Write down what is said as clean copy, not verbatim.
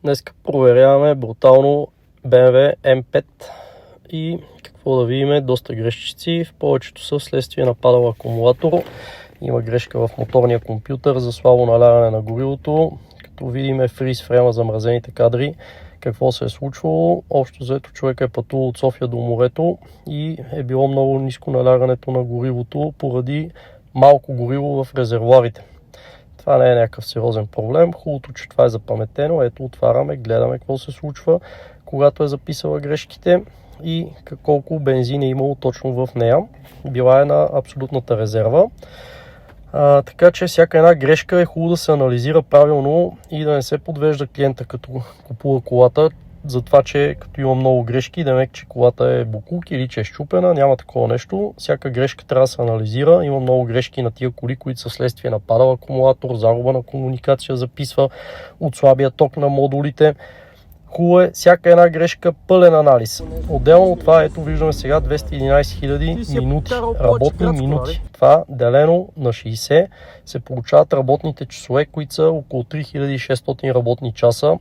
Днес проверяваме брутално BMW M5 и какво да видим, доста грешчици. В повечето са вследствие на падал акумулатор. Има грешка в моторния компютър за слабо налягане на горивото. Като видим фриз фрема замразените кадри, какво се е случвало. Общо взето човек е пътувал от София до морето и е било много ниско налягането на горивото поради малко гориво в резервоарите. Това не е някакъв сериозен проблем. Хубавото, че това е запаметено. Ето, отваряме, гледаме какво се случва, когато е записала грешките и колко бензин е имало точно в нея. Била е на абсолютната резерва. Така че всяка една грешка е хубаво да се анализира правилно и да не се подвежда клиента като купува колата, за това, че като има много грешки, да че колата е боклук или че е счупена, няма такова нещо. Всяка грешка трябва да се анализира. Има много грешки на тия коли, които са следствие на падал акумулатор, загуба на комуникация, записва от слабия ток на модулите. Хубаво е всяка една грешка пълен анализ. Отделно от това, ето виждаме сега 211 000 минути, работни минути. Това делено на 60 се получават работните часове, които са около 3600 работни часа.